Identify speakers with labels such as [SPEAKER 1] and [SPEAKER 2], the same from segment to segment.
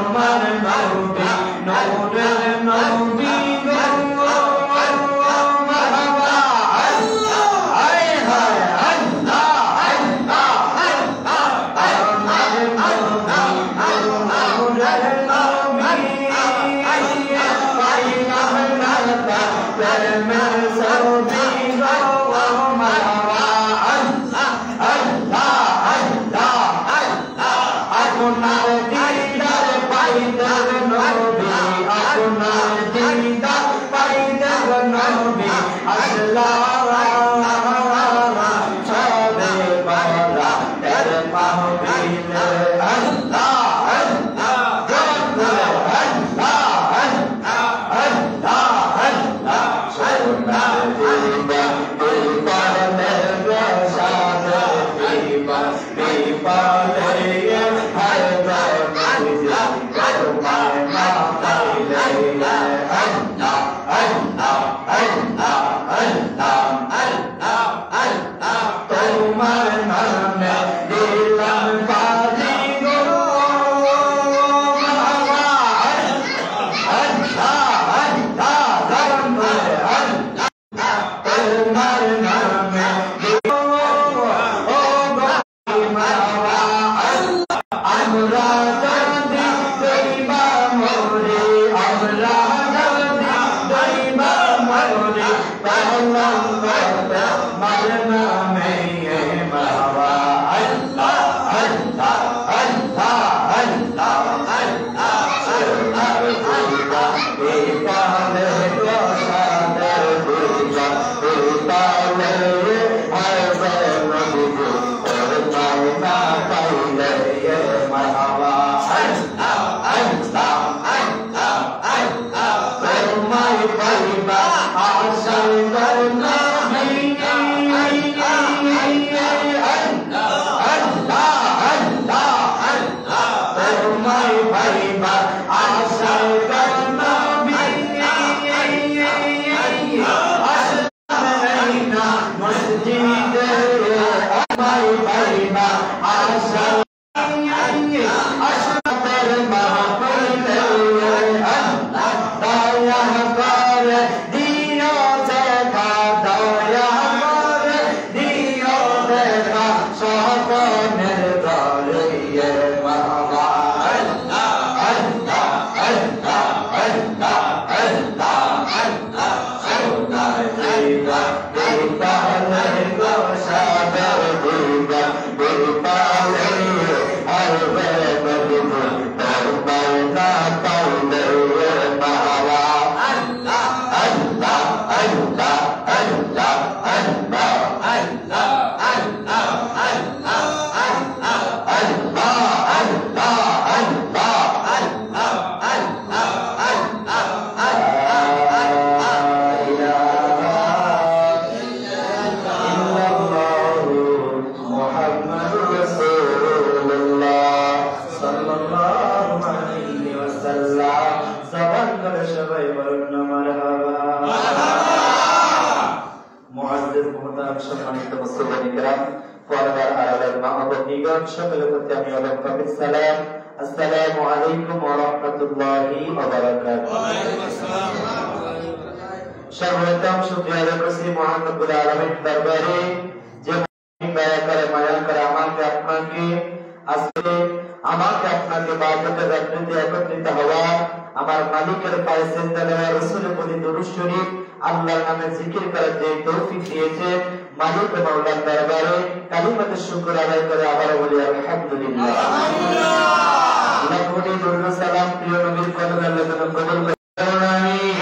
[SPEAKER 1] আমার নবী নূরের নবী গো মারহাবা আল্লাহ হায় হায় আল্লাহ আল্লাহ আল্লাহ আমার নবী নূরের নবী পাইলাম না প্রেমের ছবি গো মারহাবা আল্লাহ আল্লাহ আল্লাহ আল্লাহ আপনার দিদার পাইতে নবী আপনার দিদার পাইতে নবী আসলাম ছবে বলা তের মাহফিল আল্লাহ আল্লাহ আল্লাহ আল্লাহ আল্লাহ আল্লাহ সোনার দিবা দিবালে রসাদ দিবা দিবালে হায় আল্লাহ করমায় মা পাইলে আল্লাহ আল্লাহ আল্লাহ আল্লাহ আল্লাহ আল্লাহ তোমার নামে দিলাম বাজি গো মারহাবা আল্লাহ আল্লাহ জান বলে আল্লাহ তোমার নামে ও গো মারহাবা আল্লাহ আমরা যদি দইবা মোরে আমরা যদি দইবা মোরে পাহলাম মার নামে মারহাবা আল্লাহ আল্লাহ আল্লাহ আল্লাহ আল্লাহ সোনার দিবা দিবালে রসাদের দিবা দিবালে হায় নবী করমায় না পাইলে মারহাবা আল্লাহ আল্লাহ আল্লাহ আল্লাহ করমায় পাইবা আশার নবী সম্মানিত মুসলিম کرام পর্দার আড়ালের মা ও ভগ্নীগণ সকলের প্রতি আমি অলৌকিক সালাম আসসালামু আলাইকুম ওয়া রাহমাতুল্লাহি ওয়া বারাকাতুহু। ওয়া আলাইকুম আসসালাম ওয়া রাহমাতুল্লাহ। সর্বপ্রথম শুকরিয়া আদায় করছি মহান রব্বুল আলামিন দরবারে যে দয়া করে মায়া করে আমাকে আপনাকে আজকে আমাকে আপনাকে বারকতের রাত্রিতে একত্রিত হওয়া আমার মালিকের পায়ে সিজদা দেওয়া রাসূলের প্রতি দরুদ শরীফ আল্লাহর নামে জিকির করার যে তৌফিক দিয়েছে মালিক মাওলার দরবারে কালিমাতে শুকর আদায় করে আবার বলি আলহামদুলিল্লাহ। আল্লাহ কোটি দরুদ সালাম প্রিয় নবীর কদমে আল্লাহ যেন কবুল করে আমিন।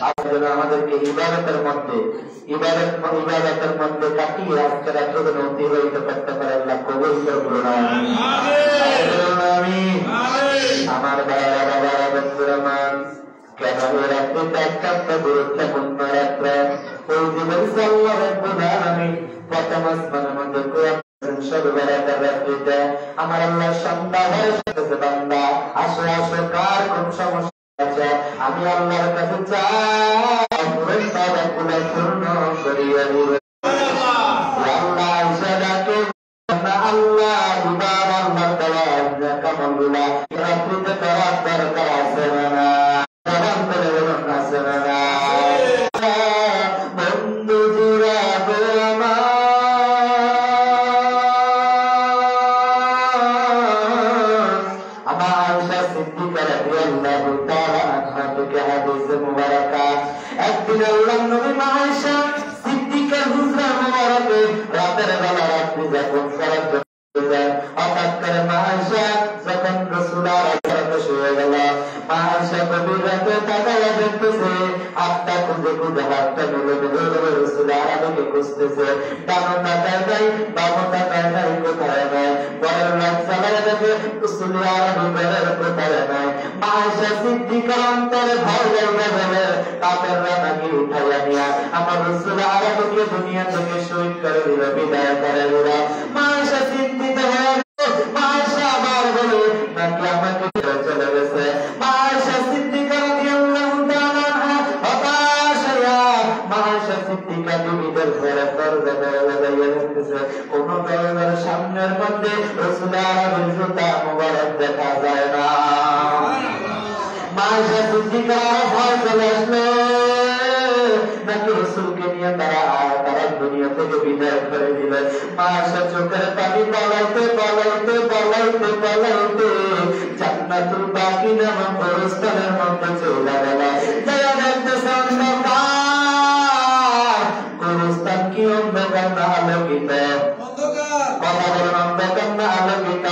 [SPEAKER 1] আল্লাহ আমাদেরকে ইবাদতের মধ্যে কাটিয়ে আজকে রাত্রে অতিবাহিত করতে পারে আল্লাহ কবুল করুন আমিন। আমার ভাইরা বাবারা বন্ধুরা মান কেন এই রাত্রিতে অত্যন্ত গুরুত্বপূর্ণ রাত্রে ওই দিবস আল্লাহ রাব্বুল আলামিন প্রথম আসমানের মধ্যে সবে বেলাতের রাত্রিতে আমার আল্লাহ সন্ধ্যা হয়ে এসেছে বান্দা আসো আসো কার কোন সমস্যা আছে আমি আল্লাহর কাছে চাই পূর্ণ করিয়া দিবেন আল্লাহ ইশারাকে আল্লাহ ইবাদত আল্লাহ তাআলা কামালুল্লাহ রাত্রিতে সিদ্দিকা রাদিয়াল্লাহু তাআলা আনহা থেকে হাদিস মুবারাকা একদিন আল্লাহর নবী মা আয়েশা সিদ্দিকার হুজরা মুবারকে রাতের বেলা রাত্রি যখন সালাত যায় হঠাৎ করে মা আয়েশা যখন রাসূলুল্লাহ শুয়ে গেল মা আয়েশা গভীর রাতে তাকায়া দেখতেছে হাতটা খুঁজে খুঁজে হাতটা মেলে মেলে রাসূলুল্লাহ আরবিকে খুঁজতেছে ডানো তাকায় নাই বামো তাকায় নাই কোথায় নাই পরের রাত চালায় দেখে রাসূলুল্লাহ আরবি ঘরের কোথায় নাই মা আয়েশা সিদ্দিকার অন্তরে ভয় লেগে গেলে কাপের রানাকে উঠাইয়া নিয়া আমার রাসূলুল্লাহ আরবিকে দুনিয়া থেকে শহীদ করে দিল বিদায় করে দিল মা আয়েশা চিন্তিত হয়ে মা আয়েশা আবার বলে নাকি আমাকে চলে গেছে মা আয়েশা সিদ্দিকা রাদিয়াল্লাহু তাআলা আনহা হতাশ হয়ে মা আয়েশা সিদ্দিকা বিবিদের ঘরে দরজা লাগাইয়া রাখতেছে কোন দরজার সামনের মধ্যে রাসূলুল্লাহ আরবির জুতা মুবারক দেখা যায় না মা আয়েশা সিদ্দিকা ভয় চলে আসলো নাকি রাসূলকে নিয়ে তারা দুনিয়া থেকে বিদায় করে দিলেন মা আয়েশা চোখের পানি পালাইতে পালাইতে পালাইতে পালাইতে জান্নাতুল বাকি নামক গোরস্থানের মধ্যে চলে গেল যারা দেখতেছে অন্ধকার গোরস্থান কি অন্ধকার না আলোকিত কথা বলেন অন্ধকার না আলোকিত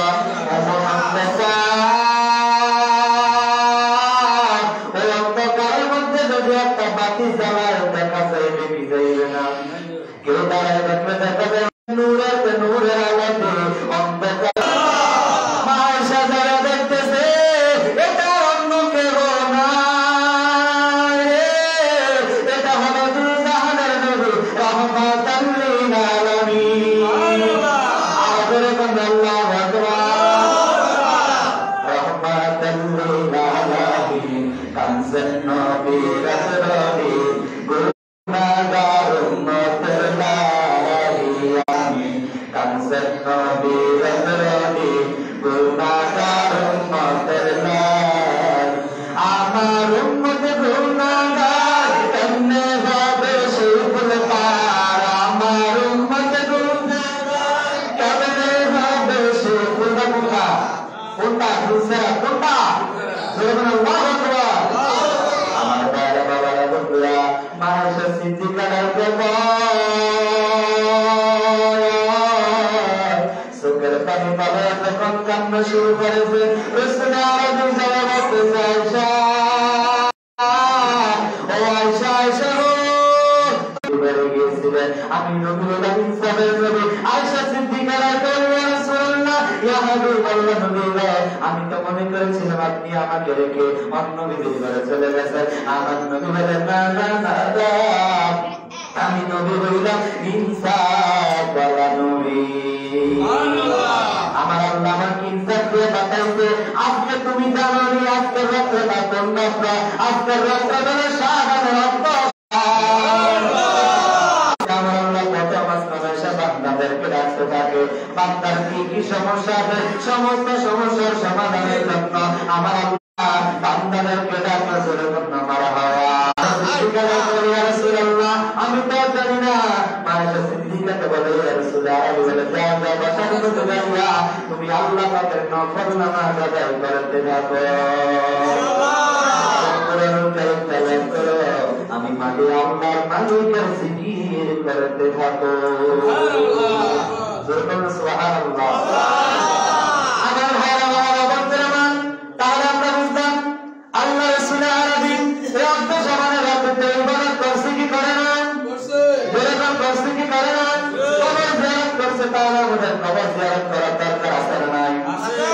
[SPEAKER 1] ওই অন্ধকারের মধ্যে যদি একটা বাতি জ্বালায় দেখা যায় বেবি যাইবে না কেউ দাঁড়ায় দেখলে দেখা যায় নূরের আলোতে অন্ধকার মা আয়েশা যারা দেখতেছে এটা অন্য কেউ না এটা হলো দুই জাহানের নবী রাহমাতাল লিল আলামিন আদরে আল্লাহু আকবার রাহমাতাল লিল আলামিন কানজেন নবী রাসূলি গুনাহগার উম্মতের লাহি কানজেন নবী রাসূলি গুনাহগার উম্মতের লাহি আমার উম্মত গুনাহগার কেমনে হবে সুফল পার আমার উম্মত গুনাহগার কেমনে হবে সুফল পার কোনটা দুসরা কোনটা সুবহান আল্লাহু আকবার আমার বাবা বাবারা বন্ধুরা মা আয়েশা সিদ্দিকা চোখের পানি পালে যখন কান্না শুরু করেছে রাসূলুল্লাহ আরবি জবাব দিতে আয়েশা ও আয়েশা আয়েশা বেড়ে গিয়েছিলেন আমি নবীর ইনসাফের নবী আয়েশা সিদ্দিকা রাদিয়াল্লাহু ইয়া হাবিবাল্লাহ নবী আমি তো মনে করেছিলাম আপনি আমাকে রেখে অন্য বিবির ঘরে চলে গেছেন আমার নবী বলেন না না না আমি নবী হইলাম ইনসাফ ওয়ালা নবী আমার আল্লাহ আমাকে ইনসাফ দিয়ে বাঁচাইছে আজকে তুমি জানো নি আজকের রাতটা কোন রাত আজকের রাতটা হলো শাহাদাতের রাত বান্দাদেরকে ডাকতে থাকে বান্দার কি কি সমস্যা আছে সমস্ত সমস্যার সমাধানের জন্য আমার আল্লাহ বান্দাদেরকে ডাকতে শুরু করলো মারহাবা রাসূলুল্লাহ আমি তো জানি না মা আয়েশা সিদ্দিকাকে বলে রাসূলুল্লাহ বলে যা যা বাসাতে যাইয়া তুমি আল্লাহ পাকের নফল নামাজ আদায় করতে থাকো আমি মাঝে আল্লাহর মালিকের জিকির করতে থাকো সুবহানাল্লাহ আমার ভাইরা বন্ধুরা তাহলে আমরা বুঝলাম আল্লাহ রাসূল আরবি রব্ব জামানের রাতে ইবাদত করছে কি করে না করছে যেরকম করছে কি করে না কবর জিয়ারত করছে তাহলে আমাদের কবর জিয়ারত করার দরকার আছে না নাই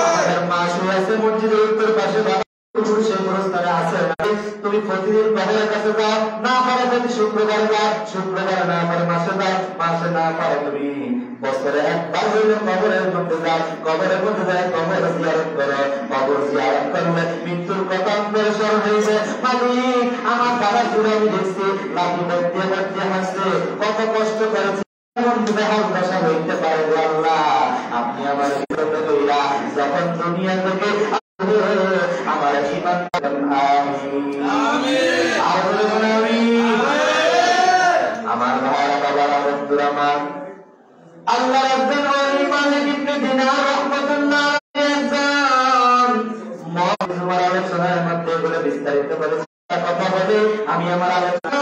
[SPEAKER 1] আমাদের মাসু আছে মসজিদের উত্তর পাশে তুমি প্রতিদিন কবরের কাছে যাও না পারে যদি শুক্রবার যাও শুক্রবার না পারে মাসে যাও মাসে না পারে তুমি বছরে একবার হইলে কবরের মধ্যে যাও কবরের মধ্যে যায় কবর জিয়ারত করো কবর জিয়ারত করলে মৃত্যুর কথা স্মরণ হইবে মালিক আমার বাবা জুড়ে আমি দেখছি লাঠি মধ্যে মধ্যে হাসছে কত কষ্ট করেছে দশা হইতে পারে আল্লাহ আপনি আমার যখন দুনিয়া থেকে আমার ঈমান আমার ভাইরা বাবারা বন্ধুরা আমার আল্লাহ রাব্বুল আলামিন মালিক ইবনে দিনার রাহমাতুল্লাহ আলাইহি আলোচনার মধ্যে এগুলো বিস্তারিত করে কথা বলে আমি আমার আলোচনা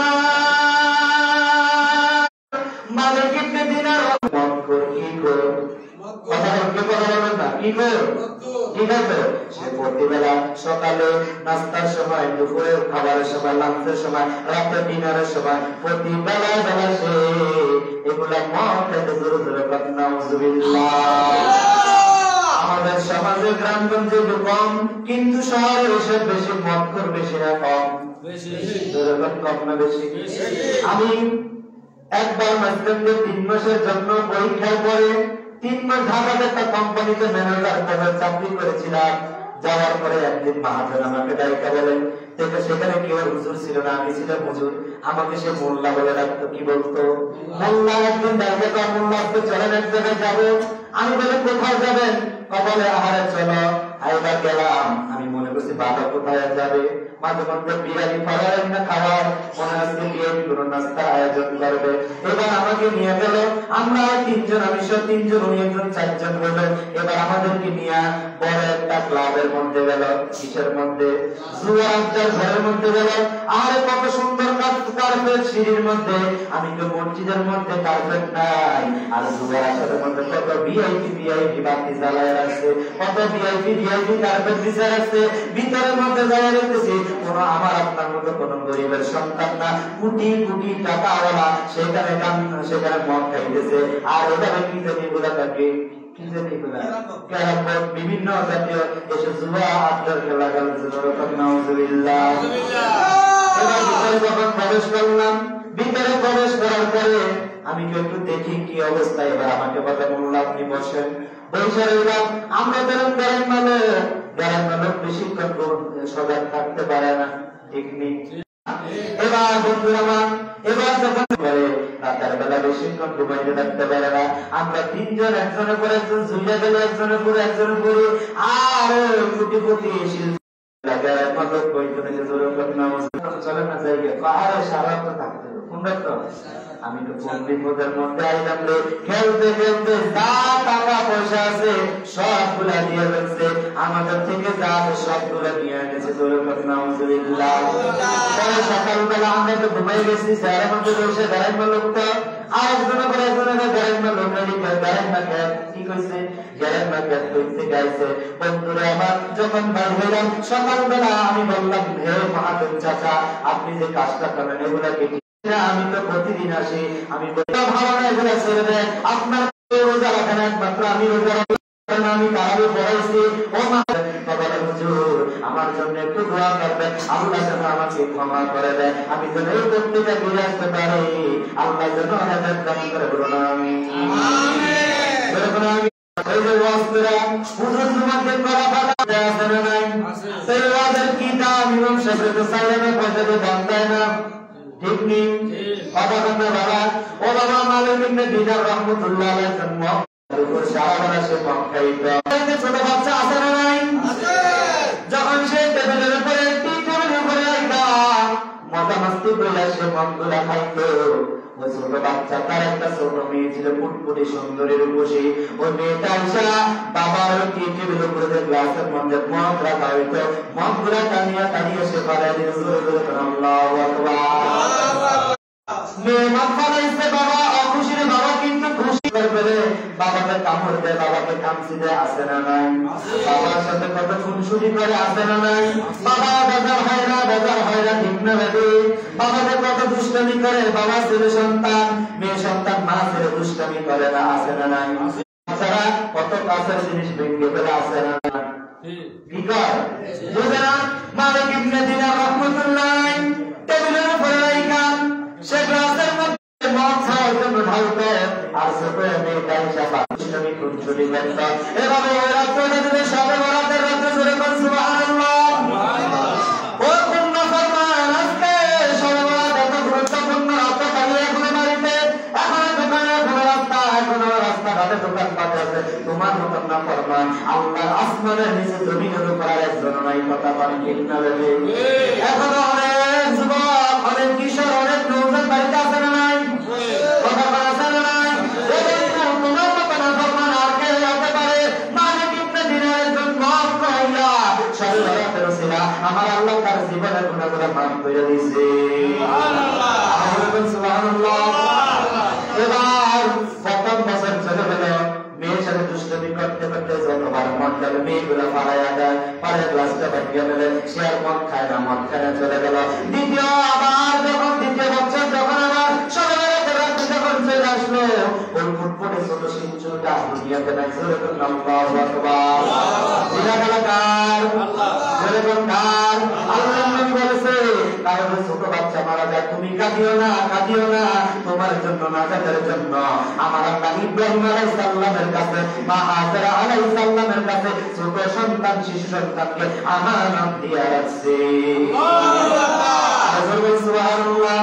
[SPEAKER 1] মালিক ইবনে দিনার মক্কর কি কর কথা বলতে পারবেন না কি কর ঠিক আছে সে প্রতিবেলা সকালে নাস্তার সময় দুপুরের খাবারের সময় লাঞ্চের সময় রাতে ডিনারের সময় প্রতিবেলা বেলা সে এগুলা মদ খেতে জোরে জোরে বলেন নাউজুবিল্লাহ। আমাদের সমাজে গ্রামগঞ্জে কম কিন্তু শহরে এসে বেশি মদখোর বেশি না কম বেশি জোরে বলেন কম না বেশি আমি একবার মাঝখানে 3 মাসের জন্য পরীক্ষার পরে 3 মাস ঢাকাতে একটা কোম্পানিতে ম্যানেজার পদে চাকরি করেছিলাম। যাওয়ার পরে একদিন মহাজন আমাকে ডাইকা বলেন দেখো সেখানে কেউ হুজুর ছিল না আমি ছিলাম হুজুর। আমাকে সে মোল্লা বলে ডাকতো কি বলতো মোল্লা। একদিন ডাইকা মোল্লা আজকে চলেন এক জায়গায় যাবো। আমি বলে কোথায় যাবেন বলে আহারে চলো। আইবার গেলাম আমি মনে করছি বাবা কোথায় যাবে মাঝে মধ্যে বিরিয়ানি পাওয়ার না খাওয়ার মনে হচ্ছে বিরিয়ানি কোনো নাস্তার আয়োজন করবে। এবার আমাকে নিয়ে গেল আমরা 3 জন আমি সব 3 জন উনি একজন 4 জন হলো। এবার আমাদেরকে নিয়ে বড় একটা ক্লাবের মধ্যে গেল কিসের মধ্যে জুয়ারটার ঘরের মধ্যে গেল। আর কত সুন্দর কার্পেট সিঁড়ির মধ্যে আমি তো মসজিদের মধ্যে কার্পেট নাই আর জুয়ারের মধ্যে কত ভিআইপি বাতি জ্বালায় রাখছে কত ভিআইপি কার্পেট বিছায় রাখছে। ভিতরের মধ্যে জ্বালায় রাখতেছি কোন আমার আপনার মতো কোন গরিবের সন্তান না কোটি কোটি টাকাওয়ালা সেখানে সেখানে মদ খাইতেছে। আর ওখানে কি জানি বলে থাকে বিভিন্ন জাতীয় এসে জুয়া আড্ডার খেলা খেলছে। যখন প্রবেশ করলাম ভিতরে প্রবেশ করার পরে আমি একটু দেখি কি অবস্থা। এবার আমাকে বলে মোল্লা আপনি বসেন। বসে রইলাম। আমরা ধরুন গ্রাম মানুষ বেশিক্ষণ সজাগ থাকতে পারে না ঠিক নেই। এবার বন্ধুরা আমার এবার যখন রাতের বেলা বেশিক্ষণ ঘুমাইতে থাকতে পারে না। আমরা 3 জন একজনের পর একজন ঝুলে গেলে একজনের পর একজনের পরে আর কোটিপতি চলে না জায়গা পাহাড়ে সারা তো থাকতে কোনটা তো আমি তো কোন বিপদের মধ্যে আইলাম রে। খেলতে খেলতে যা টাকা পয়সা আছে সবগুলা দিয়ে ফেলছে আমাদের থেকে যা আছে সবগুলা নিয়ে এনেছে। সকালবেলা আমরা তো ঘুমাই গেছি স্যারের মধ্যে বসে বেড়াইমা লোকটা আরেকজনের পর একজনের বেড়াইমা লোক বেড়াইমা খ্যাত কি কইছে বেড়াইমা খ্যাত কইছে গাইছে। বন্ধুরা আমার যখন বাড়ি হইলাম সকালবেলা আমি বললাম হে মহাজন চাচা আপনি যে কাজটা করেন এগুলা কি আমি তো প্রতিদিন আসি আমি ভালো না এগুলা ছেড়ে দেয় আপনার রোজা রাখেন একমাত্র আমি রোজা আমি তারাবি পড়াইছি ও মা হুজুর আমার জন্য একটু দোয়া করবেন আল্লাহ যেন আমাকে ক্ষমা করে দেয় আমি যেন এই প্রত্যেকটা ফিরে আসতে পারি আল্লাহ যেন হেদায়েত দান করে বলুন আমিন। ওই যে ওয়াজরা হুজুর তোমাদের করা ফাটা আছে না নাই সেই ওয়াজের কিতাব ইমাম সাহেব তো সাইলেনে পয়সা দিয়ে দাম দেয় না ঠিক নেই কথা বলতে বাবা ও বাবা মালিক ইবনে দিনার রাহমাতুল্লাহ আলাইহি জন্ম উপর সাহাবারা সে মক্কায় ছোট বাচ্চা আছে না নাই আছে। যখন সে টেবিলের উপরে টেবিলের উপরে রাখা মজা মাস্তি করে সে মদগুলা খাইতো ওই ছোট বাচ্চা তার একটা ছোট মেয়ে ছিল ফুটফুটে সুন্দরী রূপসী। ওই মেয়েটা এসে বাবার টেবিলের উপরে যে গ্লাসের মধ্যে মদ রাখা হইতো মদগুলা টানিয়ে সে পাড়ায় দিয়ে জোরে জোরে আল্লাহু আকবার। মেয়ে মদ খাইছে বাবা অখুশির বাবা কিন্তু খুশি করে বাবাকে কামড় দেয় বাবাকে কামচি দেয় আছে না নাই বাবার সাথে কত খুনসুটি করে আছে না নাই বাবা বেজার হয় না ঠিক না বেদে বাবাকে কত দুষ্টামি করে বাবা ছেলে সন্তান মেয়ে সন্তান মা ছেলে দুষ্টামি করে না আছে না নাই তাছাড়া কত কাছের জিনিস ভেঙে ফেলে আছে না কি কর বুঝেনা মালিক ইবনে দিনার রাহমাতুল্লাহ টেবিলের উপরে রাখা সে গ্লাসের মধ্যে মদ খাওয়ার জন্য ঢালতো আর ছোট মেয়েটা হিসাব দুষ্টামি খুনসুটি করত। এভাবে ওই রাত্রে দিনে সবে বরাতের রাত্রে জোরে কোন সুবহানাল্লাহ ও কোন ফরমান আজকে সবে বরাত এত গুরুত্বপূর্ণ রাত খালি এখন বাড়িতে এখন দোকানে এখন রাস্তাঘাটে দোকান পাট আছে তোমার মতন না ফরমান আল্লাহ আসমানের নিচে জমিনের উপর একজন নাই কথা বলেন ঠিক না রে। এখন অনেক যুবক অনেক কিশোর অনেক নৌজওয়ান বাড়িতে আছে না নাই কথা বলা আছে না নাই তোমার মতন ফরমান আর কে হতে পারে মালিক ইবনে দিনার একজন মদ খাইয়া সবে বরাতের ছিল আমার আল্লাহ তার জীবনের গুনাহগুলো মাফ করে দিয়েছে। সুবহানাল্লাহ। এবার প্রথম বছর চলে গেল, মেয়ের সাথে দুষ্টমি করতে করতে যতবার মন গেল মেয়েগুলো পাড়ায় দেয়, পাড়ায় গ্লাসটা বাটিয়ে ফেলে, সে আর মদ খায় না, মদ খায় না, চলে গেল। দ্বিতীয় বছর যখন আবার সকালে যখন চলে আসলো, ওই ফুটফুটে ছোট শিশুটা দুনিয়াতে নাই। আল্লাহু আকবার। এটা গেল কার? আল্লাহ নবী বলেছে, কারণ ছোট বাচ্চা মারা যায়, তুমি কাঁদিও না, কাঁদিও না, তোমার জন্য না, তাদের জন্য আমার আল্লাহ ইব্রাহিম আলাইহিস সালামের কাছে, মা হাজেরা আলাইহিস সালামের কাছে ছোট সন্তান, শিশু সন্তানকে আমানত দিয়ে রাখছে। সুবহানাল্লাহ।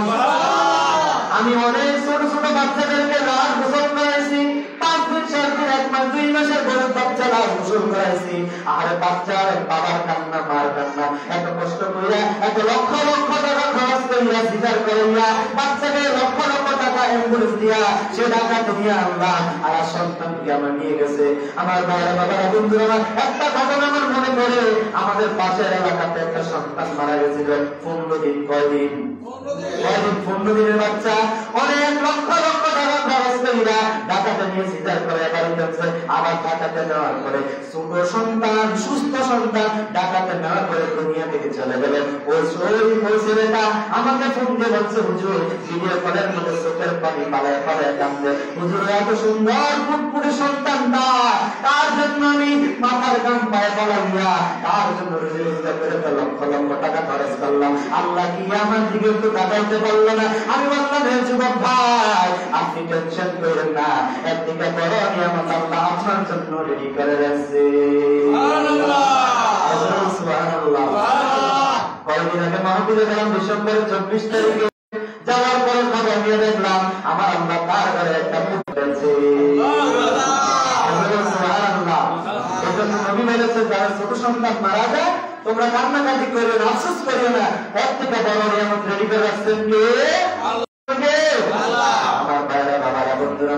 [SPEAKER 1] আমি অনেক ছোট ছোট বাচ্চাদেরকে রাত গোসল করাইছি, 5 দিন 7 দিন 1 মাস 2 মাসের বড় বাচ্চা রাত গোসল করাইছি। আর বাচ্চার বাবার কান্না, মার কান্না, এত কষ্ট কইরা, এত লক্ষ লক্ষ টাকা খরচ করিয়া, জিকার করিয়া, বাচ্চাকে লক্ষ লক্ষ টাকা অ্যাম্বুলেন্স দিয়া সে টাকা দিয়া আল্লাহ আর সন্তানকে আমার নিয়ে গেছে। আমার ভাইরা, বাবারা, বন্ধুরা, একটা ঘটনা আমার মনে পড়ে। আমাদের পাশের এলাকাতে একটা সন্তান মারা গেছিল। 15 দিন, কয়দিন? 15 দিনের বাচ্চা। অনেক লক্ষ লক্ষ টাকা খরচ করিয়া ঢাকাতে নিয়ে সিজার করে বাড়িতে আছে, আবার ঢাকাতে নেওয়ার পরে ছোট সন্তান, সুস্থ সন্তান ঢাকাতে নেওয়ার পরে দুনিয়া থেকে চলে গেল। ওই ছেলেটা আমাকে ফোন দিয়ে বলছে, হুজুর ভিডিও কলের মধ্যে চোখের পানি পালায় পালায় কাঁদছে, হুজুর এত সুন্দর ফুটফুটে সন্তানটা, তার জন্য আমি মাথার গাম পায়ে পালাইয়া তার জন্য রোজী রোজগার করে লক্ষ লক্ষ টাকা খরচ করলাম। আল্লাহ কি আমার দিকে একটু তাকাইতে পারলো না? আমি বললাম, হে যুবক ভাই, আপনি টেনশন করেন না, একদিকে বড় নিয়ামত আল্লাহ আপনার জন্য রেডি করে রাখছে। সুবহানাল্লাহ। কয়েকদিন আগে মাহফিলে গেলাম, ডিসেম্বরের 24 তারিখে। যাওয়ার পরে খবর নিয়ে দেখলাম আমার আল্লাহ তার ঘরে একটা পুত্র আছে। সুবহানাল্লাহ। এজন্য নবী বলেছে, যারা ছোট সন্তান মারা যায় তোমরা কান্নাকাটি করো না, আফসোস করো না, এর থেকে বড় নিয়ামত রেডি করে রাখছেন কে? আল্লাহ। আমার ভাইরা, বাবারা, বন্ধুরা,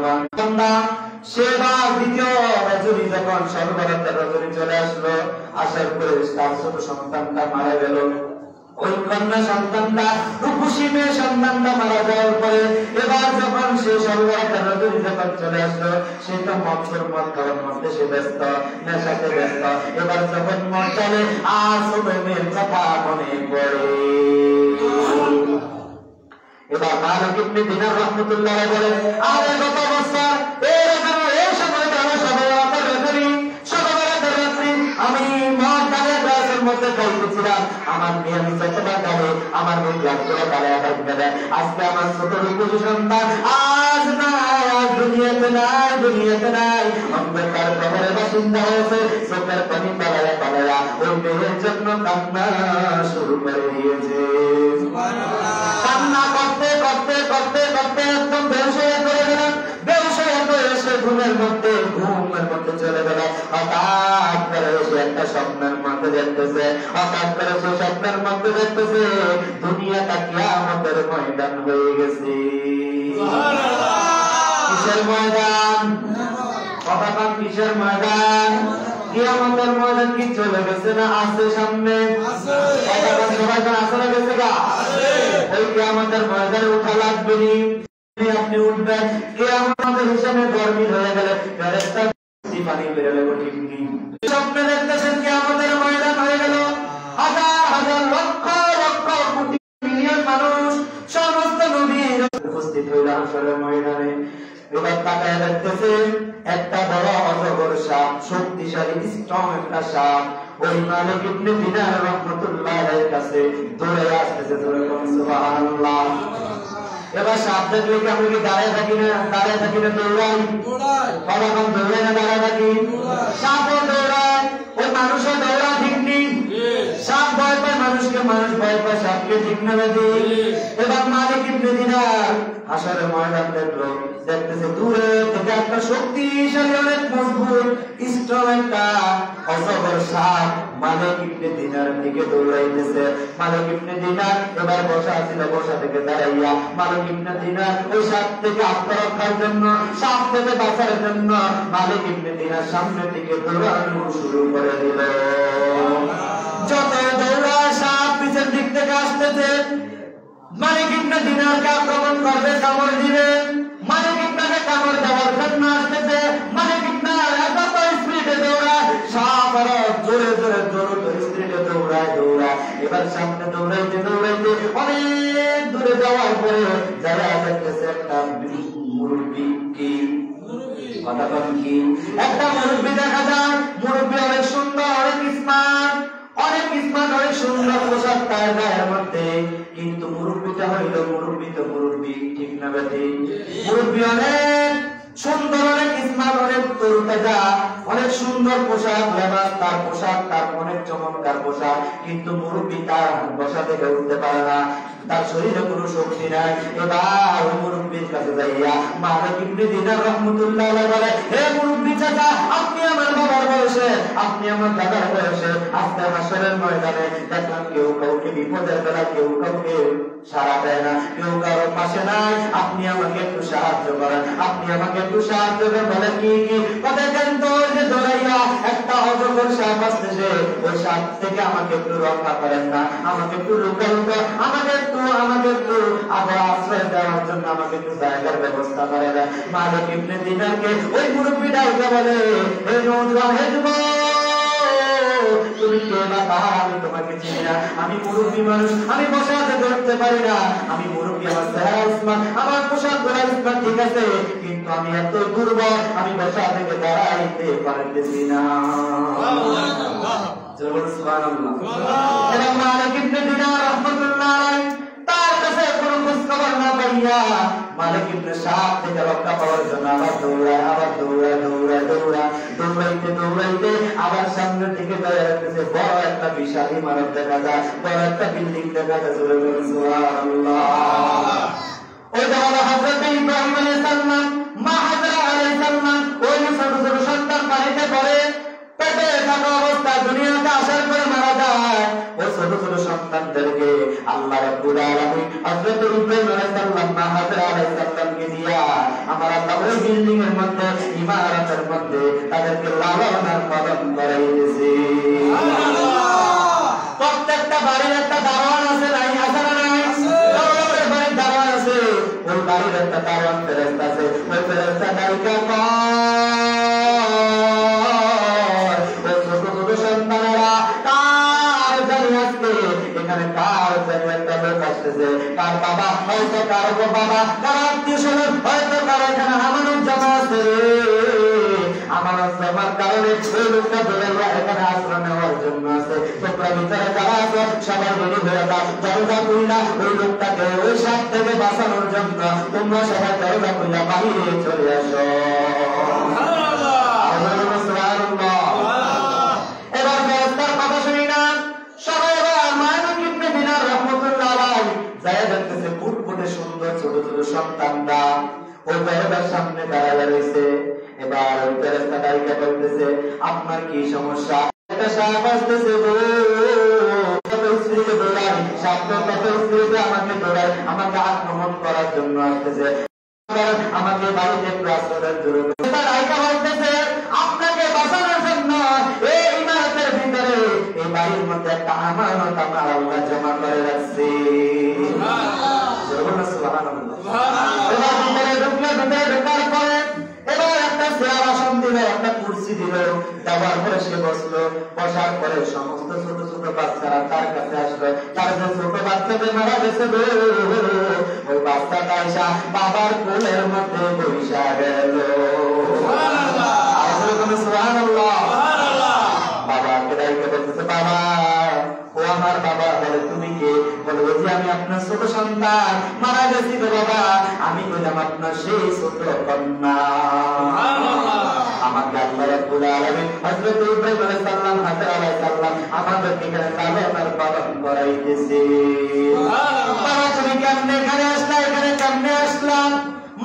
[SPEAKER 1] সেবার দ্বিতীয় রজনী যখন সর্বরাতের রজনী চলে আসলো, আসার পরে তার ছোট সন্তানটা মারা গেল। ওই কন্যা সন্তানটা, রূপসী মেয়ে সন্তানটা মারা যাওয়ার পরে এবার যখন সে সর্বরাতের রজনী যখন চলে আসলো, সে তো মদ খাওয়ার মধ্যে সে ব্যস্ত, নেশাতে ব্যস্ত। এবার যখন মদ চলে আর ছোট মেয়ের কথা মনে পড়ে। এবার মালিক ইবনে দিনার রাহমাতুল্লাহ বলেন, আরে গত বছর এই সময় আমি মদ গালের গ্লাসের মধ্যে খাইতেছিলাম, আমার মেয়ে আমি যতটা গালে, আমার মেয়ে গ্লাস করে গালে খাইতে দেয়। আজকে আমার ছোট রূপসী সন্তান আজ নাই, আজ দুনিয়াতে নাই, দুনিয়াতে নাই, অন্ধকার প্রহরে বাসিন্দা হয়েছে। চোখের পানি পালায়া পালায়া ওই মেয়ের জন্য কান্না শুরু করে দিয়েছে। কান্না করতে করতে করতে করতে একদম বেহুশ হয়ে পড়ে গেলেন। বেহুশ হয়ে পড়ে এসে ঘুমের মধ্যে চলে গেল। হঠাৎ করে সে একটা স্বপ্নের মধ্যে দেখতেছে, হঠাৎ করে সে স্বপ্নের মধ্যে দেখতেছে দুনিয়াটা কিয়ামতের ময়দান হয়ে গেছে। কিসের ময়দান? কথা বল, কিসের ময়দান? কিয়ামতের ময়দান কি চলে গেছে না আছে সামনে? আসলে গেছে গা? ওই কিয়ামতের ময়দানে উঠা লাগবে, আপনি উঠবেন। কিয়ামতের হিসাবে গরমিল হয়ে গেলে ফেরেশতা পানি বেরোলে ঠিক নেই। স্বপ্নে দেখতেছেন কিয়ামতের ময়দান হয়ে গেল, হাজার হাজার লক্ষ লক্ষ কোটি মিলিয়ন মানুষ সমস্ত নবীর উপস্থিত হইল হাসরের ময়দানে। এবার তাকায় দেখতেছেন একটা বড় অজগর সাপ, শক্তিশালী স্ট্রং একটা সাপ। ওই মালিক ইবনে দিনার রাহমাতুল্লাহির কাছে দৌড়ে আসতেছে, দৌড়ে সুবহানাল্লাহ। এবার সাপ দেখলে কি আমরা কি দাঁড়ায় থাকি না? দাঁড়ায় থাকি না, দৌড়াই। কখন দৌড়াই না দাঁড়ায় থাকি? সাপও দৌড়ায়, ওই মানুষও দৌড়ায়, ঠিক নেই? সাপ ভয় পায় মানুষকে, মানুষ ভয় পায় সাপকে, ঠিক না? এবার মালিক ইবনে দিনার হাসরের ময়দান দেখলো, দেখতেছে দূরে থেকে একটা শক্তিশালী অনেক মজবুত স্ট্রং একটা অজগর সাপ মালিক ইবনে দিনার দিকে দৌড়াইতেছে। মালিক ইবনে দিনার এবার বসা ছিল, বসা থেকে দাঁড়াইয়া মালিক ইবনে দিনার ওই সাপ থেকে আত্মরক্ষার জন্য, সাপ থেকে বাঁচার জন্য মালিক ইবনে দিনার সামনের দিকে দৌড়ানো শুরু করে দিল। যত দৌড়ায় মালিক ইবনে দিনারকে আক্রমণ করবে, কামড় দিবে। মালিক ইবনাকে কামড় দেওয়ার জন্য আসতেছে। মালিক ইবনা এত স্পিডে দৌড়ায়, সাহাবারা জোরে জোরে স্পিডে দৌড়ায়। এবার সামনে দৌড়াইতে দৌড়াইতে অনেক দূরে যাওয়ার পরে যারা দেখতেছে একটা মুরব্বি, কি কথা বলেন, কি একটা মুরব্বি দেখা যায়। মুরব্বি অনেক সুন্দর, অনেক স্মার্ট, অনেক সুন্দর পোশাক তার গায়ের মধ্যে। কিন্তু মুরব্বিটা হইল মুরব্বি তো মুরব্বি, ঠিক না বেঠি? মুরব্বি অনেক সুন্দর, অনেক স্মার্ট, অনেক তরুতাজা, অনেক সুন্দর পোশাক, লেবাস, তার পোশাক, তার অনেক চমৎকার পোশাক। কিন্তু মুরব্বি তার বসা থেকে উঠতে পারে না, তার শরীরে কোনো শক্তি নাই। এবার ওই মুরব্বির কাছে যাইয়া মালিক ইবনে দিনার রাহমাতুল্লাহ আলাইহি বলে, হে মুরব্বি চাচা, আপনি আমার বাবার বয়সে, আপনি আমার দাদার বয়সে, আজকে হাসরের ময়দানে দেখলাম কেউ কাউকে বিপদের বেলা কেউ কাউকে সাড়া দেয় না, কেউ কারোর পাশে নাই। আপনি আমাকে একটু সাহায্য করেন, আপনি আমাকে একটু সাহায্য করেন। বলে কি কি কথা? কিন্তু ওই যে দৌড়াইয়া একটা অজগর সাপ আসতেছে, ওই সাপ থেকে আমাকে একটু রক্ষা করেন না, আমাকে একটু লুকান তো, আমাকে একটু আবার আশ্রয় দেওয়ার জন্য আমাকে একটু জায়গার ব্যবস্থা করে দেন। মালিক ইবনে দিনারকে ওই মুরব্বিটা উঠে বলে, হে নওজোয়ান, হে যুবক, তুমি কে বা কাহা? আমি তোমাকে চিনি না, আমি মুরব্বি মানুষ, আমি বসা থেকে উঠতে পারি না। আমি মুরব্বি, আমার চেহারা ইসমান, আমার পোশাক পরা ইসমান, ঠিক আছে, কিন্তু আমি এত দুর্বল, আমি বসা থেকে দাঁড়াইতে পারতেছি না। সুবহানাল্লাহ। এবং মালিক ইবনে দিনার রাহমাতুল্লাহ আলাইহি তার কাছে কোনো খোঁজ খবর না পাইয়া মালিক ইবনে সাদ থেকে রক্ষা পাওয়ার জন্য আবার দৌড়াইতে আবার সামনের দিকে যাইতেছে। বড় একটা বিশাল ইমারত দেখা যায়, বড় একটা বিল্ডিং দেখা যায়। সুবহানাল্লাহ। ওই হলো হযরত ইব্রাহিম আলাইহিস সালাম, মা হাজরা আলাইহিস সালাম, ওই ছোট ছোট সন্তান পানিতে পড়ে, পেটে থাকা অবস্থায় দুনিয়াতে আসার পরে মারা যায়। ওই ছোট ছোট সন্তানদেরকে আল্লাহ রাব্বুল আলামিন হযরত ইব্রাহিম আলাইহিস সালাম, মা হাজরা আলাইহিস সালামকে দিয়া আমার আল্লাহ ওই বিল্ডিং এর মধ্যে, ইমারতের মধ্যে তাদেরকে লালন আর পালন করাইতেছে। প্রত্যেকটা বাড়ির একটা দারোয়ান আছে, নাই আছে না? নাই। প্রত্যেক বাড়ির দারোয়ান আছে, ওই বাড়ির একটা দারোয়ান ফেরেশতা আছে। ওই ফেরেশতা ডাইকা এখানে কার একটা লোক আসতেছে, কার বাবা, হয়তো কারো বাবা, কার আত্মীয় স্বজন, হয়তো কারো এখানে আমানত জমা আছে। আমানত জমার কারণে ওই লোকটা বলে এখানে আশ্রয় নেওয়ার জন্য আছে। তোমরা ভিতরে যারা আছো সবাই রেডি হয়ে যাও, দরজা খুইলা ওই লোকটাকে ওই সাপ থেকে বাঁচানোর জন্য তোমরা সবাই দরজা খুইলা বাহিরে চলে আসো। এবার ব্যবস্থার কথা শুনি না, সবাই মালিক ইবনে দিনার রাহমাতুল্লাহ আলাইহি যায় দেখতেছে ফুটফুটে সুন্দর ছোট ছোট সন্তানরা ওই দরজার সামনে দাঁড়ায় রয়েছে। এবার ওই ফেরেশতা ডাইকা বলতেছে, আপনার কি সমস্যা? একটা সাপ আসতেছে গো, কত স্ত্রীকে দৌড়ায়, সাপটা কত স্ত্রীকে আমাকে দৌড়ায়, আমাকে আক্রমণ করার জন্য আসতেছে, আমাকে বাড়িতে একটু আশ্রয়ের জন্য। ডাইকা বলতেছে, আপনাকে বাঁচানোর জন্য এই ইমারতের ভিতরে এই বাড়ির মধ্যে একটা আমানত আমার আল্লাহ জমা করে রাখছে। এবার একটা চেয়ার আসন দিল, একটা কুরসি দিল, দেওয়ার পরে সে বসলো। বসার পরে সমস্ত ছোট ছোট বাচ্চারা তার কাছে আসলো। তার যে ছোট বাচ্চাদের মারা গেছে, ওই বাচ্চাটা এসা বাবার কোলের মধ্যে বসা গেল। বাবাকে ডাইকে বলতেছে, বাবা, ও আমার বাবা। বলে, তুমি কে? বলে, ওই যে আমি আপনার ছোট সন্তান, মারা গেছি তো বাবা, আমি বললাম আপনার সেই ছোট কন্যা। আমাকে আল্লাহ রাব্বুল আলামিন হযরত ইব্রাহিম আলাইহিস সালাম, হাজরা আলাইহিস সালাম আমাদেরকে এখানে লালন আর পালন করাইতেছে। বাবা, তুমি কেমনে এখানে আসলা? এখানে কেমনে আসলাম?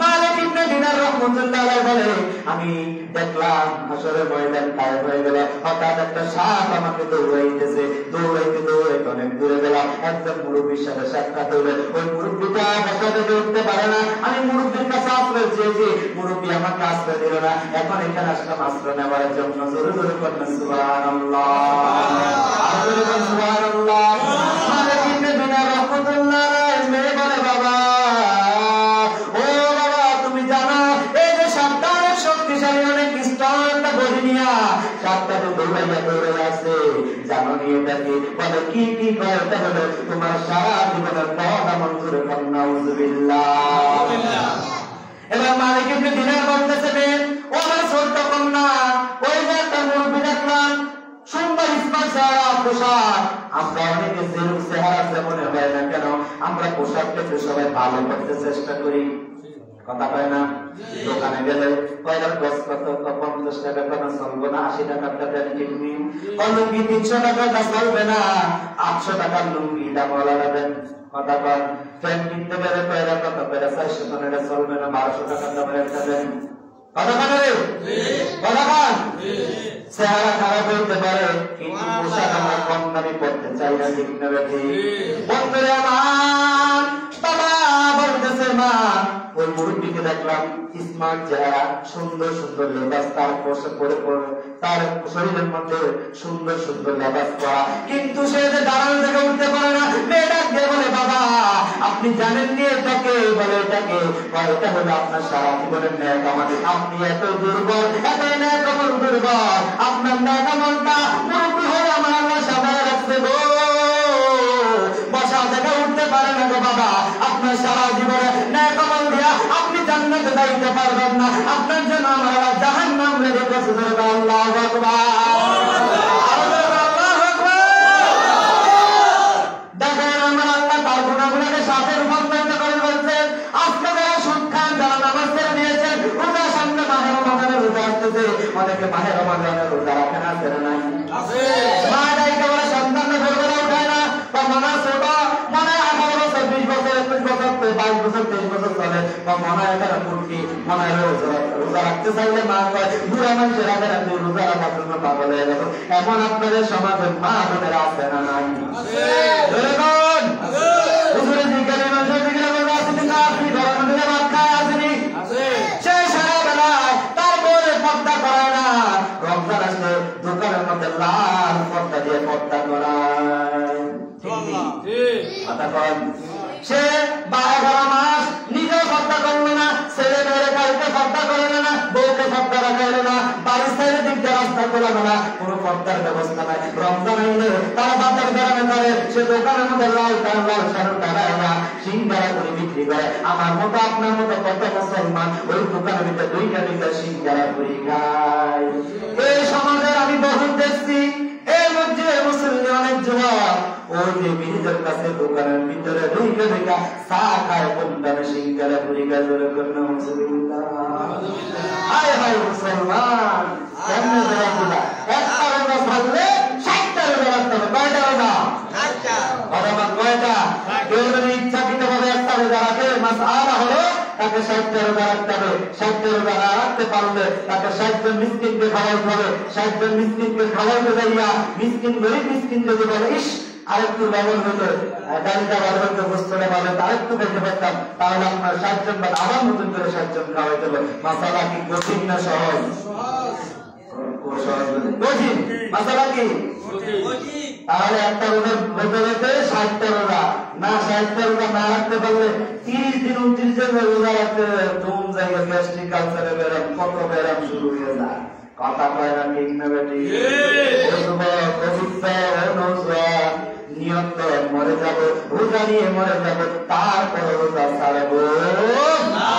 [SPEAKER 1] মালিক ইবনে দিনার রাহমাতুল্লাহ আলাইহি বলে, আমি দেখলাম হাসরের ময়দান কায়েম হয়ে গেল, হঠাৎ একটা সাপ আমাকে দৌড়াইতেছে। দৌড়াইতে অনেক দূরে গেলাম, একজন মুরব্বীর সাথে সাক্ষাৎ হলো। ওই মুরব্বীটা বসা থেকে উঠতে পারে না। আমি মুরব্বীর কাছে আশ্রয় চেয়েছি, মুরব্বী আমাকে আশ্রয় দিল না। এখন এখানে আসলাম আশ্রয় নেওয়ার জন্য। জোরে জোরে করবেন সুবহানাল্লাহ, সুবহানাল্লাহ। মালিক ইবনে দিনার রাহমাতুল্লাহ আলাইহি বলে কি কি করে, এটা হলো তোমার সারা জীবনের পথ মঞ্জুর করুন, নাউযুবিল্লাহ। এবার মালিক ইবনে দিনার বলতেছেন, ও আমার ছোট্ট কন্যা, ওই যে একটা মুরব্বি দেখলাম, সুন্দর স্পর্শারা পোশাক, আমরা অনেকে যেরূপ চেহারা যেমন হয় না কেন, আমরা পোশাক পেতে সবাই ভালো করতে চেষ্টা করি, কথা কয় না? দোকানে গেলে কয়লার গছ কত, 50 টাকা কেন চলবে না, 80 টাকার দেন কিনবি, লুঙ্গি 300 টাকাটা চলবে না, 800 টাকার লুঙ্গি দামওয়ালা দেন, কথা কয়। ফ্যান কিনতে গেলে কয়লা কত, কয়লা 400 টাকা, এটা চলবে না, 1200 টাকার দামের একটা দেন, কথা কয় রে, কথা কয়। চেহারা খারাপ হইতে পারে, কিন্তু পোশাক আমরা কম দামি পড়তে চাই না, ঠিক না বেঠি? বন্ধুরা আমার, বাবা বলতেছে মা, ওই মুরব্বিকে দেখলাম স্মার্ট চেহারা, সুন্দর সুন্দর লেবাস তার পরে পরে, তার শরীরের মধ্যে সুন্দর সুন্দর লেবাস পরা, কিন্তু সে যে দাঁড়ানো থেকে উঠতে পারে না। মেয়েটা দিয়ে বলে, বাবা আপনি জানেন নি এটাকে, বলে এটাকে, এটা হলো আপনার সারা জীবনের ন্যায় আমাদের, আপনি এত দুর্বল, এত ন্যায় কমল দুর্বল, আপনার ন্যায় কমলটা মুরব্বি হয়ে আমার আল্লাহ সামনে রাখছে গো, বসা থেকে উঠতে পারে না গো বাবা, আপনার সারা জীবনে ন্যায় কমল দিয়া আপনি জান্নাতে যাইতে পারবেন না, আপনার জন্য আমার জাহান্নাম রেখেছে। আল্লাহু আকবার, আল্লাহু আকবার। দেখেন আমার আল্লাহ তার গুনাহগুলোকে সাথে রূপান্তরিত করে বলছেন, আজকে যারা সুদ খান, যারা নামাজ ছেড়ে দিয়েছেন, রোজা সামনে মাহে রমজানের রোজা আসতেছে, অনেকে মাহে রমজানের রোজা রাখে না, ছেড়ে নাই, মা ডাইকে বলে সন্তানকে ভোরবেলা উঠায় না, বা মনে ছোট, মনে 18 বছর 20 বছর 21 বছর 22 বছর 23 বছর চলে, বা মনে একটা কুর্তি, মনে রোজা রাখতে চাইলে মা কয় বুড়া মানুষের আগে রাখতে রোজা রাখার জন্য পাগল হয়ে গেল। এমন আপনাদের সমাজে মা বোনেরা আছে না নাই? হুজুরে জিজ্ঞাসা মানুষের দিকে বলবে আসেনি না, আপনি ঘরের মধ্যে ভাত খায় আসেনি, সে সারা বেলায় তার বউরে পর্দা করায় না, রমজান আসলে দোকানের মধ্যে লাল পর্দা দিয়ে পর্দা করায়, কথা কন। সে 12 মাস নিজেও পর্দা করলো না, ছেলে মেয়ের কাউকে পর্দা করে না, বউকে পর্দা রাখাইলো না, বাড়ির সাইডে দিক দিয়ে রাস্তা করলো না, কোনো পর্দার ব্যবস্থা নাই। রমজান আইলে তারা বাজার বেড়ানো করে, সে দোকানের মধ্যে লাল শাড়ি টানায় না, সিঙ্গারা করে বিক্রি করে। আমার মতো আপনার মতো কত মুসলমান ওই দোকানের ভিতরে 2টা সিঙ্গারা করে খায়। এই সমাজের আমি বহু দেখছি, এই মসজিদের মুসলিম অনেক যুবক ওই যে ব্রিজের কাছে দোকানের ভিতরে ঢুকে চা খায়, কোন দামে সিঙ্গারা করে খায়, জোরে করে মুসলিমরা। হায় হায় মুসলমান, কেমনে বেড়াচ্ছিলা? একটা রোজা ছাড়লে 60টা রোজা রাখতে হবে। কয়টা রোজা? 60টা। কয়টা? কেউ যদি ইচ্ছাকৃতভাবে একটা রোজা রাখে, মাসআলা হলো তাকে 60টা রোজা রাখতে হবে। 60টা রোজা না রাখতে পারলে তাকে 60 জন মিসকিনকে খাওয়াইতে হবে। 60 জন মিসকিনকে খাওয়াইতে যাইয়া মিসকিন গরিব মিসকিন যদি বলে ইস আরেকটু লবণ হতো, ডালটা ভালো হতো, বস্তুটা ভালো হতো, আরেকটু খেতে পারতাম, তাহলে আপনার 60 জন বাদ আবার নতুন করে 60 জন খাওয়াইতে হবে। মাসালা কি কঠিন না সহজ? কঠিন। মাসালা কি? তাহলে একটা রোজার বদলেতে 60টা রোজা না, 60টা রোজা না রাখতে পারলে 30 দিন 29 দিন রোজা রাখতে কোন জায়গায় গ্যাস্ট্রিক কালচারে বেরাম, কত বেরাম শুরু হয়ে যায়। কথা কয় না, ঠিক না বেটি? নিয়ত মরে যাব, রোজা নিয়ে মরে যাব, তারপর রোজা ছাড়বো না।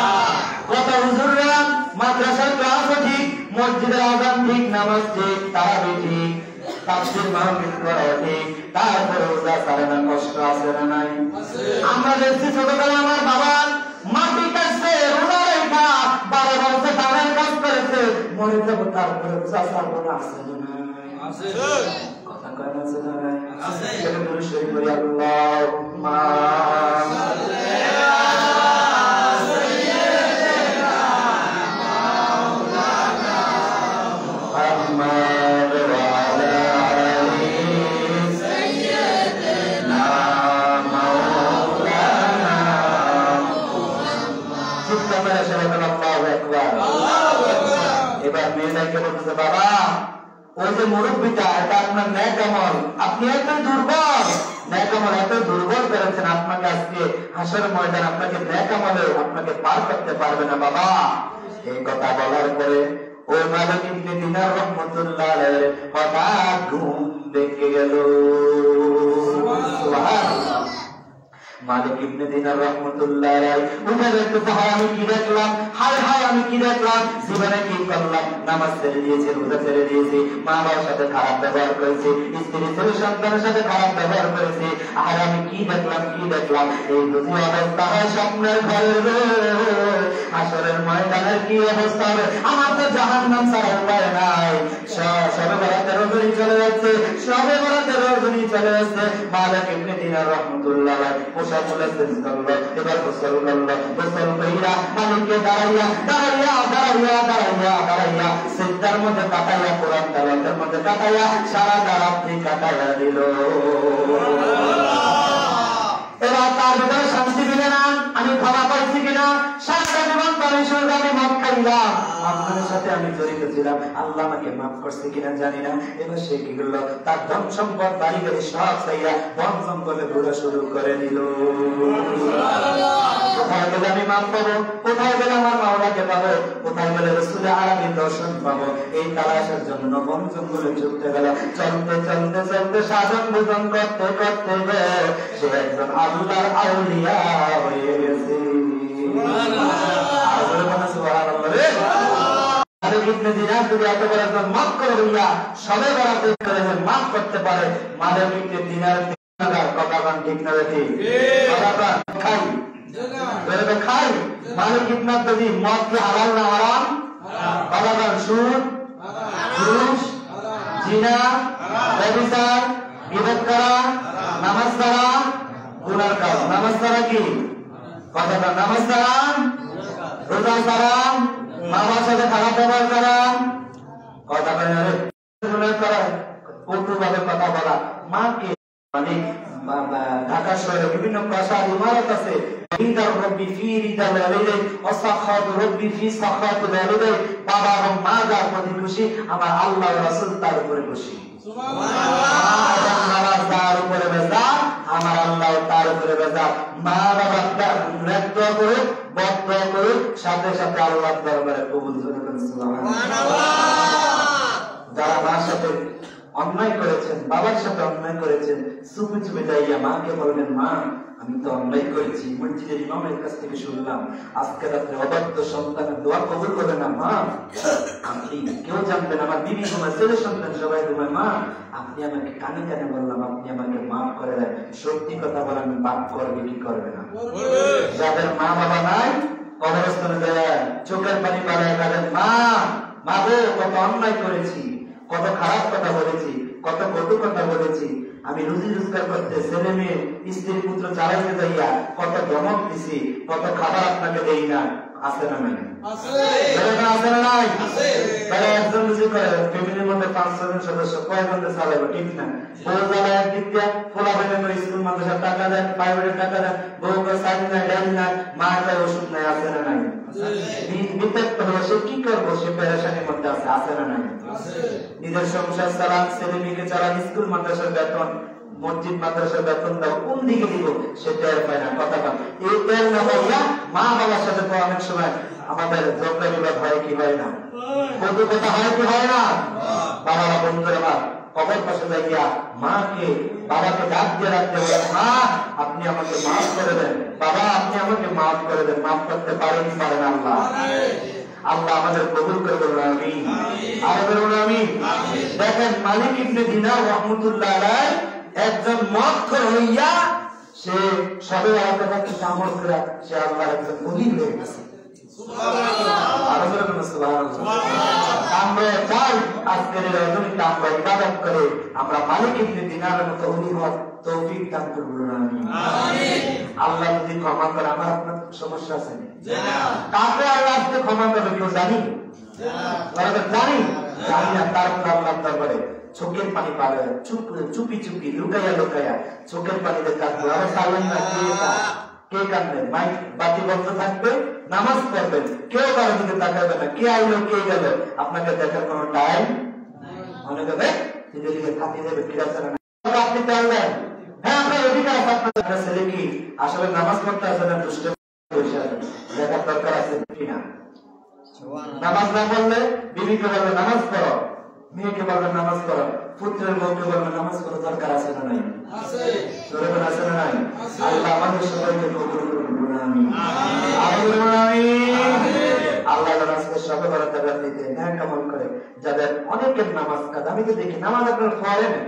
[SPEAKER 1] কত হুজুররা মাদ্রাসার ক্লাসও ঠিক, মসজিদের আযান ঠিক, নামাজ ঠিক, তারাবি ঠিক, তাফসীর মাহফিল করা ঠিক, তারপর রোজা ছাড়ে না। কষ্ট আছে না নাই? আমরা দেখছি ছোটবেলায় আমার বাবা মাটি কাটছে, রোজা রেখা 12 বছর ধানের কাজ করেছে, মরে যাব, তারপরে রোজা ছাড়বো না। আছে না নাই? আছে। কথা কয় না, আছে না নাই? আছে। এটা বলে শরীফ করি, আল্লাহুম্মা সাল্লি এবার মেয়েটাকে বলতেছে, বাবা ওই যে মুরব্বীটা, এটা আপনার ন্যাক আমল, আপনি এত দুর্বল, ন্যাক আমল এত দুর্বল করেছেন, আপনাকে আজকে হাসরের ময়দান আপনাকে ন্যাক আমলে আপনাকে পার করতে পারবে না বাবা। এই কথা বলার পরে ও মালিক ইবনে দিনার রাহমাতুল্লাহ আলাইহি হঠাৎ ঘুম ভেঙে গেল। সুবহানাল্লাহ। মালিক ইবনে দিনার রাহমাতুল্লাহ আলাইহি উঠে দেখতে হয় আমি কি দেখলাম, হায় হায় আমি কি দেখলাম, জীবনে কি করলাম, নামাজ ছেড়ে দিয়েছি, রোজা ছেড়ে দিয়েছি, মা বাবার সাথে খারাপ ব্যবহার করেছি, স্ত্রী ছেলে সন্তানের সাথে খারাপ ব্যবহার করেছি, আর আমি কি দেখলাম কি দেখলাম, এই বুঝি অবস্থা হয় স্বপ্নের ঘরের, হাসরের ময়দানের কি অবস্থা হবে, আমার তো জাহান্নাম ছাড়া উপায় নাই। সবে বরাতে রজনী চলে যাচ্ছে, সবে বরাতে রজনী চলে যাচ্ছে। মালিক ইবনে দিনার রাহমাতুল্লাহ আলাইহি পোশাক খুলে চেঞ্জ করলো, এবার গোসল করলো, গোসল কইরা মালিককে দাঁড়াইয়া সিজদার মধ্যে কাটাইয়া, কোরআন তেলাওয়াতের মধ্যে কাটাইয়া সারা রাত্রি কাটাইয়া দিল। এবার তার ভিতরে শান্তি দিলে না, আমি ক্ষমা পাইছি কিনা, সারা জীবন পরিশুদ্ধ আমি মাফ খাইলাম, আপনার সাথে আমি জড়িত ছিলাম, আল্লাহ আমাকে মাফ করছে কিনা জানি না। এবার সে কি করলো, তার ধন সম্পদ বাড়ি গাড়ি সব চাইয়া বন জঙ্গলে ঘোরা শুরু করে দিল। কোথায় গেলে আমি মাফ পাবো, কোথায় গেলে আমার মাওলাকে পাবো, কোথায় গেলে রাসূলের আরামের দর্শন পাবো, এই তালাশের জন্য বন জঙ্গলে ছুটতে গেল। চলতে চলতে চলতে সাধন ভোজন করতে করতে সে একজন আল্লাহর আউলিয়া হয়ে গেছে। মালিক ইবনে দিনার যদি এত বড় একজন মাফ করে দিয়া সবে বরাতে মাফ করতে পারে, মালিক ইবনে দিনার কথা ঠিক না ঠিক খাই খাই। মালিক ইবনে যদি মদ কি হালাল না হারাম, বালাগান সুদ, ঘুষ, জিনা, ব্যভিচার, বিভেদ করা, নামাজ ছাড়া গুনার কাজ। নামাজ ছাড়া কি কথাটা, নামাজ ছাড়া, রোজা ছাড়া, মা বাবার সাথে খারাপ ব্যবহার করা, কথা করা, কটুভাবে কথা বলা, মাকে মানে ঢাকা শহরে বিভিন্ন প্রাসাদ ইমারত আছে, বাবা এবং মা যার প্রতি খুশি, আমার আল্লাহ রাসূল তার উপরে খুশি। তার উপরে বেজা, আমার আল্লাহ তার উপরে বেজা। মা বাবা দোয়া করুক, বদ দোয়া করুক, সাথে সাথে আল্লাহর দরবারে কবুল করে নেন। সুবহানাল্লাহ। যারা মার সাথে অন্যায় করেছেন, বাবার সাথে অন্যায় করেছেন, চুপে চুপে যাইয়া মাকে বলবেন, মা আমি তো অন্যায় করেছি, মসজিদের ইমামের কাছ থেকে শুনলাম আজকে রাত্রে অবাধ্য সন্তানের দোয়া কবুল করবে না, মা আপনি কেউ জানবেন, আমার বিবি তোমার ছেলে সন্তান সবাই তোমার, মা আপনি আমাকে কানে কানে বললাম, আপনি আমাকে মাফ করে দেন। সত্যি কথা বলেন, পাপ করবে কি করবে না? যাদের মা বাবা নাই কবরস্থানে যায় চোখের পানি পালায় কাঁদেন, মা মা গো কত অন্যায় করেছি, কত খারাপ কথা বলেছি, কত কটু কথা বলেছি, আমি রুজি রোজগার করতে ছেলে মেয়ে স্ত্রী পুত্র চালাইতে যাইয়া কত ধমক দিছি, কত খাবার আপনাকে দেই না, আছে না নাই? আছে না নাই? তাহলে একজন রুজি করে ফ্যামিলির মধ্যে 5-6 জন সদস্য কয়জনকে চালাইবো, ঠিক না? বউ জ্বালায় একদিক দিয়া, পোলা ভাইয়ের করে স্কুল মাদ্রাসার টাকা দেন, প্রাইভেটের টাকা দেন, বউ করে চাকরি নাই, ডাইল নাই, মার দেয় ওষুধ নাই, আছে না নাই? বিতর্ক হলো সে কি করবো, সে পেরেশানির মধ্যে আছে, আছে না নাই? নিজের সংসার চালান, ছেলে মেয়েকে চালান, স্কুল মাদ্রাসার বেতন, মসজিদ মাদ্রাসার বেতন দাও, কোন দিকে দিব সে টের পায় না। কথা বল, এই টের না পাইয়া মা বাবার সাথে তো অনেক সময় আমাদের ঝগড়া বিবাদ হয় কি হয় না, কত কথা হয় কি হয় না? বাবারা বন্ধুরা মা কবর পাশে যাইয়া মাকে বাবাকে ডাক দিয়ে রাখতে বলে, মা আপনি আমাকে মাফ করে দেন, বাবা আপনি আমাকে মাফ করে দেন। মাফ করতে পারেন পারেন আল্লাহ? আল্লাহ আমাদের কবুল করে বলুন আমিন, আর বলুন আমিন। দেখেন মালিক ইবনে দিনার রাহমাতুল্লাহ আলাইহি একজন মদখোর হইয়া সে সবে বরাতে থাকতে আমল করে সে আল্লাহর একজন ওলি হয়ে গেছে। সুবহানাল্লাহ। আর বলুন সুবহানাল্লাহ। আমরা চাই আজকের রজনীতে আমরা ইবাদত করে আমরা মালিক ইবনে দিনারের মতো ওলি হওয়ার তৌফিক দান করুন আমিন। আল্লাহ যদি ক্ষমা করে, আমার আপনার সমস্যা আছে না? কাকে আল্লাহ আজকে ক্ষমা করবে কেউ জানি? জানি জানি না। তারপর আল্লাহ দরবারে চোখের পানি পাবে, চুপি চুপি লুকাইয়া লুকাইয়া চোখের পানিতে কাঁদবে। আবার সালেন না কে কাঁদবে, মাইক বাতি বন্ধ থাকবে, নামাজ পড়বেন, কেউ কারো দিকে তাকাবে না, কে আইলো কে গেল, আপনাকে দেখার কোন টাইম মনে করবে ধীরে ধীরে থাকি যাবে। আপনি জানলেন, হ্যাঁ আপনার অধিকার আছে, আপনার ছেলে কি আসলে নামাজ পড়তে আসে না, দুষ্ট দেখার দরকার আছে কিনা? নামাজ না পড়লে বিবিকে বলবে নামাজ পড়ো, মেয়েকে বলবে নামাজ পড়ো, পুত্রের বউকে বলবে নামাজ পড়ো, দরকার আছে না নাই? আছে না নাই? আল্লাহ আমাদের সবাইকে কবুল করুন, আমিন। আল্লাহ আজকে সবে বরাতে রাতে নেক আমল করে যাদের অনেকের নামাজ কাজ, আমি তো দেখি নামাজ আপনার পড়েন না,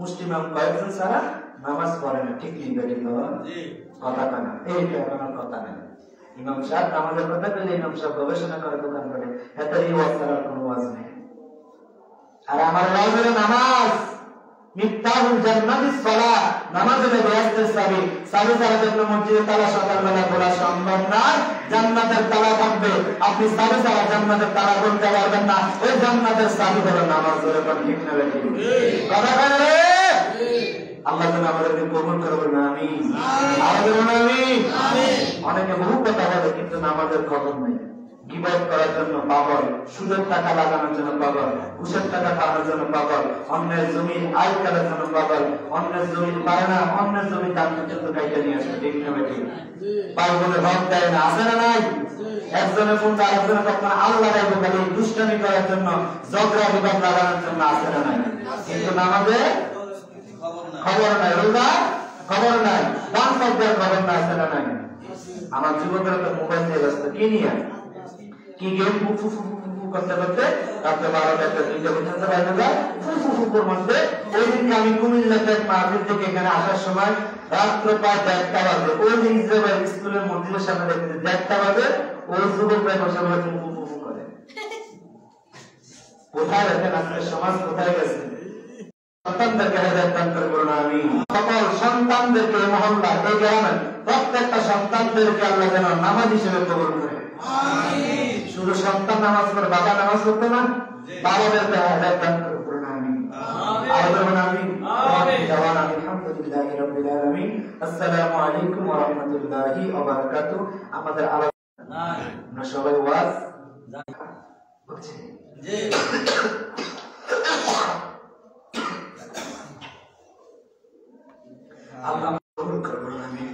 [SPEAKER 1] মুসলিম কয়েকজন ছাড়া নামাজ পড়ে না। ঠিক নেই বেটি কথা কানা, এইটা আমার কথা নেই। ইমাম সাহেব নামাজের কথা বলে ইমাম সাহেব গবেষণা করে দোকান করে, এত এই ওয়াজ ছাড়ার কোনো ওয়াজ নেই। আর আমার ওয়াজ হলো নামাজ, মিফতাহুল জান্নাতিস সালাত, নামাজ হলো বেহেশতের চাবি। চাবি ছাড়া জন্য মসজিদে তালা সকালবেলা খোলা সম্ভব না, জান্নাতের তালা থাকবে, আপনি চাবি ছাড়া জান্নাতের তালা খুলতে পারবেন না। ওই জান্নাতের চাবি হলো নামাজ। ঠিক না বেটি? কথা বলে আল্লাহ যেন আমাদেরকে কবুল করবেন, আমিন। অনেকে বহু কথা বলে কিন্তু নামাজের খবর নেই। গীবত করার জন্য পাগল, সুদের টাকা লাগানোর জন্য পাগল, ঘুষের টাকা খাওয়ানোর জন্য পাগল, অন্যের জমি আয় করার জন্য পাগল, অন্যের জমি পায় না, অন্যের জমি দান পর্যন্ত কাইটে নিয়ে আসে। ঠিক না বেটি? ভাই বোনের হক দেয় না, আছে না নাই? একজনের ফোন আরেকজনের কখন আল্লাহ রাখবো খালি দুষ্টামি করার জন্য, ঝগড়া বিবাদ লাগানোর জন্য, আছে না নাই? কিন্তু নামাজে খবর নাই, রোজা খবর নাই, দান সজ্জার খবর নাই, আছে না নাই? আমার যুবকেরা তো মোবাইল নিয়ে ব্যস্ত, কি নিয়ে কি গেম করতে করতে রাত্রে 12টা 1টা পর্যন্ত বাইরে যায় ফুফুর মধ্যে। ওই দিনকে আমি কুমিল্লাতে মাহফিল থেকে এখানে আসার সময় রাত্র প্রায় 1টা বাজে, ওই দিন স্কুলের মন্দিরের সামনে দেখতে 1টা বাজে, ওই যুবক ভাই বসে বসে ফুফু করে। কোথায় দেখেন আজকে সমাজ কোথায় গেছে? সন্তানদেরকে হেদায়েত দান করুন, আমিন। সকল সন্তানদেরকে মহল্লা এই গ্রামের প্রত্যেকটা সন্তানদেরকে আল্লাহ যেন নামাজ হিসেবে কবুল করে, আমিন। শুধু সন্তান নামাজ পড়ে, বাবা নামাজ পড়তো না, বাবাদেরকে হেদায়েত দান করুন, আমিন। আমিন। আলহামদুলিল্লাহি রাব্বিল আলামিন। আসসালামু আলাইকুম ওয়া রাহমাতুল্লাহি ওয়া বারাকাতুহু। আমাদের আলোচনা আমরা সবাই ওয়াজ করছি। জি আল্লাহ কবুল করুন, আমিন।